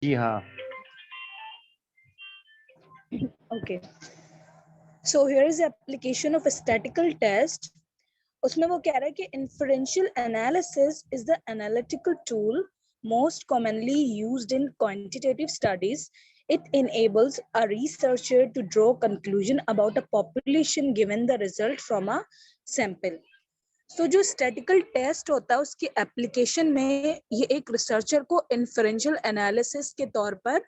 जी हाँ। Okay. So here is the application of a statistical test. उसमें वो कह रहा है कि inferential analysis is the analytical tool most commonly used in quantitative studies. It enables a researcher to draw conclusion about a population given the result from a sample. तो जो statistical test होता है उसकी एप्लीकेशन में ये एक researcher को inferential analysis के तौर पर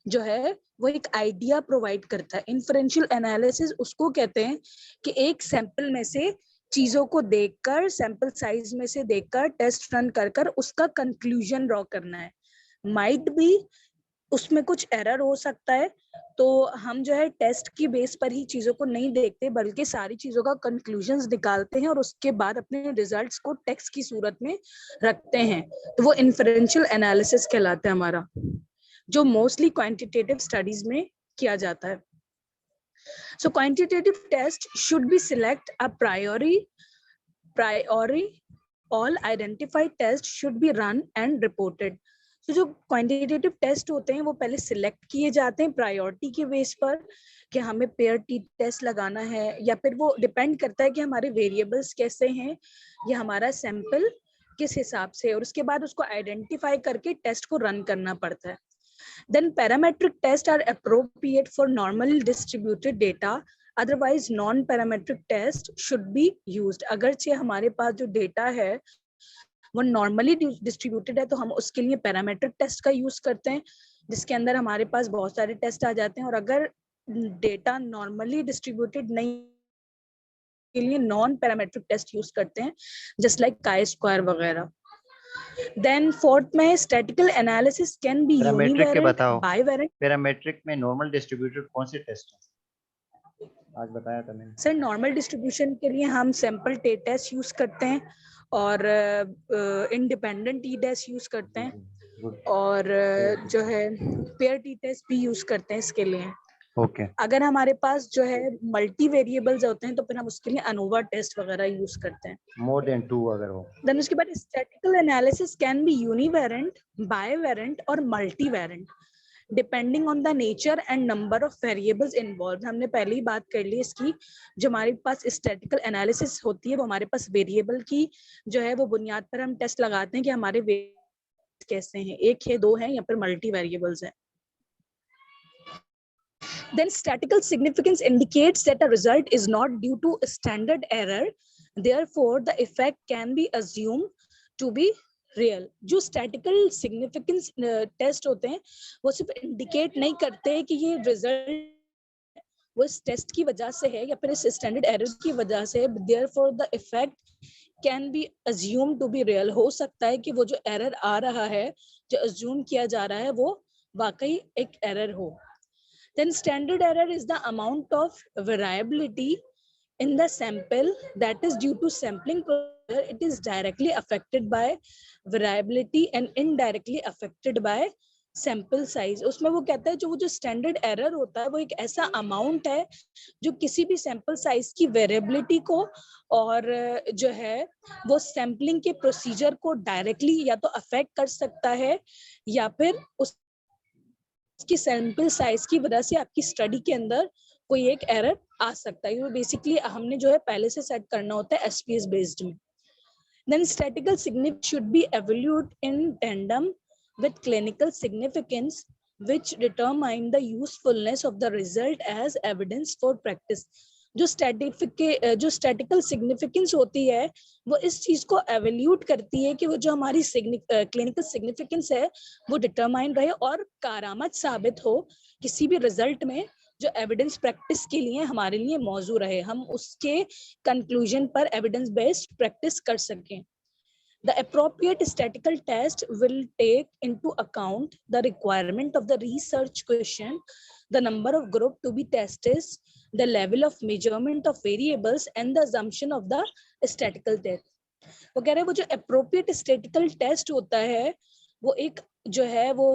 जो है वो एक आइडिया प्रोवाइड करता है। इन्फरेंशियल एनालिसिस उसको कहते हैं कि एक सैंपल में से चीजों को देखकर, सैंपल साइज में से देखकर टेस्ट रन कर कर उसका कंक्लूजन ड्रॉ करना है। माइट बी उसमें कुछ एरर हो सकता है, तो हम जो है टेस्ट की बेस पर ही चीजों को नहीं देखते बल्कि सारी चीजों का कंक्लूजन्स निकालते हैं और उसके बाद अपने रिजल्ट्स को टेक्स्ट की सूरत में रखते हैं। तो वो इन्फरेंशियल एनालिसिस कहलाता है हमारा, जो मोस्टली क्वांटिटेटिव स्टडीज में किया जाता है। So quantitative test should be select a priori all identified tests should be run and reported. तो जो क्वांटिटेटिव टेस्ट होते हैं वो पहले सिलेक्ट किए जाते हैं प्रायोरिटी के बेस पर कि हमें पेयर टी टेस्ट लगाना है, या फिर वो डिपेंड करता है कि हमारे वेरिएबल्स कैसे हैं या हमारा सैंपल किस हिसाब से, और उसके बाद उसको आइडेंटिफाई करके टेस्ट को रन करना पड़ता है। Then parametric tests are appropriate for normally distributed data. Otherwise non-parametric test should be used. अगरचे हमारे पास जो डेटा है वो नॉर्मली डिस्ट्रीब्यूटेड है तो हम उसके लिए पैरामेट्रिक टेस्ट का यूज करते हैं, जिसके अंदर हमारे पास बहुत सारे टेस्ट आ जाते हैं। और अगर डेटा नॉर्मली डिस्ट्रीब्यूटेड नहीं के लिए नॉन पैरामेट्रिक टेस्ट यूज करते हैं, जस्ट लाइक काई स्क्वायर वगैरह। देन फोर्थ में statistical analysis can B parametric के यूनिवेरिएंट, बताओ, बाइवेरिएंट। पैरामेट्रिक में नॉर्मल डिस्ट्रीब्यूटेड कौन से टेस्ट है? आज बताया था मैंने। सर नॉर्मल डिस्ट्रीब्यूशन के लिए हम सैंपल टेस्ट यूज करते हैं और इंडिपेंडेंट टी टेस्ट यूज करते हैं और जो है पेयर टी टेस्ट भी यूज करते हैं इसके लिए। ओके। अगर हमारे पास जो है मल्टी वेरिएबल्स होते हैं तो फिर हम उसके लिए अनोवा टेस्ट वगैरह यूज करते हैं। मोर देन 2 अगर हो। देन उसके बाद statistical analysis can be univariate, bivariate और multivariate depending on the nature and number of variables involve. हमने पहले ही बात कर ली इसकी, जो हमारे पास स्टैटिकल एनालिसिस होती है वो हमारे पास वेरिएबल की जो है वो बुनियाद पर हम टेस्ट लगाते हैं कि हमारे वेरिएबल्स कैसे हैं, एक है, दो है या फिर मल्टी वेरिएबल्स हैं। Then statistical significance indicates that a result is not due to standard error, therefore the effect can be assumed to be real. जो स्टैटिकल सिग्निफिकेंस टेस्ट होते हैं वो सिर्फ इंडिकेट नहीं करते कि ये रिजल्ट वो इस टेस्ट की वजह से है या फिर इस स्टैंडर्ड एरर की वजह से है, therefore the effect can be assume to be real. हो सकता है कि वो जो एरर आ रहा है, जो अज्यूम किया जा रहा है, वो वाकई एक एरर हो। Then standard error is the amount of variability in the sample that is due to sampling procedure. It is directly affected by variability and indirectly affected by sample size. उसमें वो कहता है जो वो जो स्टैंडर्ड एरर होता है वो एक ऐसा अमाउंट है जो किसी भी सैंपल साइज की वेरिएबिलिटी को और जो है वो सैंपलिंग के प्रोसीजर को डायरेक्टली या तो अफेक्ट कर सकता है या फिर उस की सैंपल साइज की वजह से आपकी स्टडी के अंदर कोई एक एरर आ सकता है। ये बेसिकली हमने जो है पहले से सेट करना होता है एसपीएस बेस्ड में। Then statistical significance should be evaluated in tandem with clinical significance, which determine the usefulness of the result as evidence for practice. जो स्टैटिकल सिग्निफिकेंस होती है वो इस चीज को एवेल्यूट करती है कि वो जो हमारी क्लिनिकल सिग्निफिकेंस है वो डिटरमाइन रहे और कारामद साबित हो किसी भी रिजल्ट में, जो एविडेंस प्रैक्टिस के लिए हमारे लिए मौजू रहे, हम उसके कंक्लूजन पर एविडेंस बेस्ड प्रैक्टिस कर सकें। The appropriate statistical test will take into account the requirement of the research question, the number of group to be tested, the level of measurement of variables and the assumption of the statistical test. वो कह रहे हैं वो जो appropriate statistical test होता है वो एक जो है वो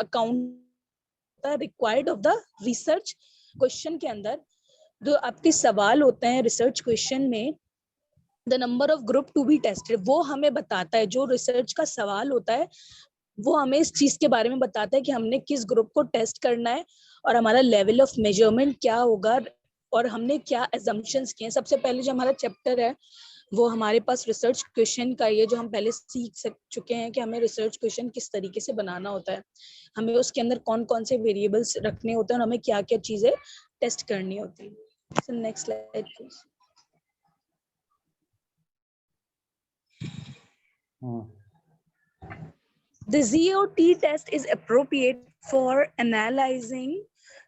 account required of the research question के अंदर जो आपके सवाल होते हैं रिसर्च क्वेश्चन में, the number of group to be tested वो हमें बताता है, जो रिसर्च का सवाल होता है वो हमें इस चीज के बारे में बताता है कि हमने किस ग्रुप को टेस्ट करना है और हमारा लेवल ऑफ मेजरमेंट क्या होगा और हमने क्या एजम्पशंस किए हैं। सबसे पहले जो हमारा चैप्टर है वो हमारे पास रिसर्च क्वेश्चन का ये जो हम पहले सीख चुके हैं कि हमें रिसर्च क्वेश्चन किस तरीके से बनाना होता है, हमें उसके अंदर कौन कौन से वेरिएबल्स रखने होते हैं और हमें क्या क्या चीजें टेस्ट करनी होती है। Next slide please. The ZOT test is appropriate for analyzing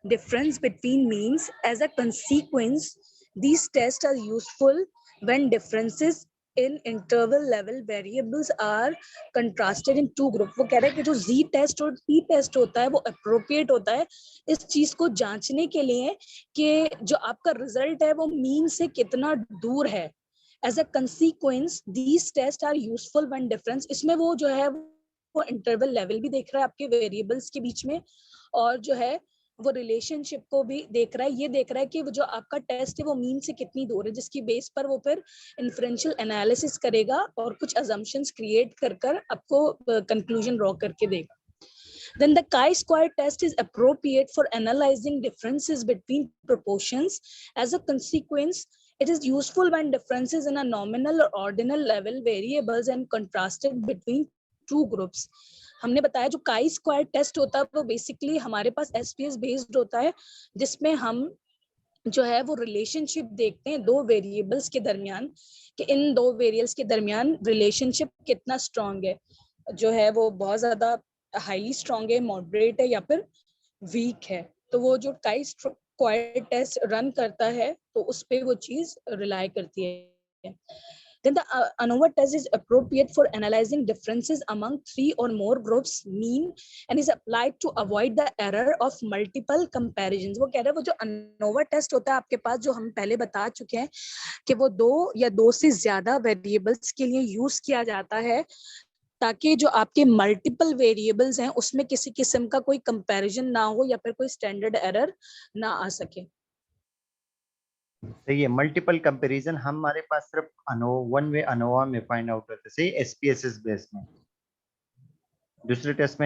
difference between means. As a consequence, these tests are useful when differences in interval level variables are contrasted in two groups. वो कह रहा है कि जो Z test और T test होता है वो appropriate होता है इस चीज को जांचने के लिए कि जो आपका रिजल्ट है वो मीन से कितना दूर है। As a consequence, these tests are useful when difference, इसमें वो जो है वो इंटरवल लेवल भी देख रहा है आपके वेरिएबल्स के बीच में और जो है वो रिलेशनशिप को भी देख रहा है। ये देख रहा है कि वो जो आपका टेस्ट है वो मीन से कितनी दूर है, जिसकी बेस पर वो फिर इन्फ्रेंशियल एनालिसिस करेगा और कुछ अजम्पशंस क्रिएट कर कर आपको कंक्लूजन ड्रॉ करके देगा। Then the chi-square test is appropriate for analyzing differences between proportions. As a consequence, it is useful when differences in a nominal or ordinal level variables and contrasted between two groups. हमने बताया जो chi square test होता है वो basically हमारे पास SPS based होता है, जिसमें हम जो है वो रिलेशनशिप देखते हैं दो वेरिएबल्स के दरमियान कि इन दो वेरिएबल्स के दरमियान रिलेशनशिप कितना स्ट्रांग है, जो है वो बहुत ज्यादा हाईली स्ट्रांग है, मॉडरेट है या फिर वीक है। तो वो जो काई स्क्वायर टेस्ट रन करता है तो उस पे वो चीज रिलाई करती है। Then the ANOVA test is appropriate for analyzing differences among three or more groups mean and is applied to avoid the error of multiple comparisons. वो कह रहा है वो जो ANOVA test होता है आपके पास, जो हम पहले बता चुके हैं कि वो दो या दो से ज्यादा वेरिएबल्स के लिए यूज किया जाता है ताकि जो आपके मल्टीपल वेरिएबल्स हैं उसमें किसी किस्म का कोई कंपैरिजन ना हो या फिर कोई स्टैंडर्ड एरर ना आ सके। सही है, मल्टीपल कंपैरिजन हमारे पास सिर्फ वन वे अनोवा में फाइंड आउट होते, सही एसपीएसएस बेस में। दूसरे टेस्ट में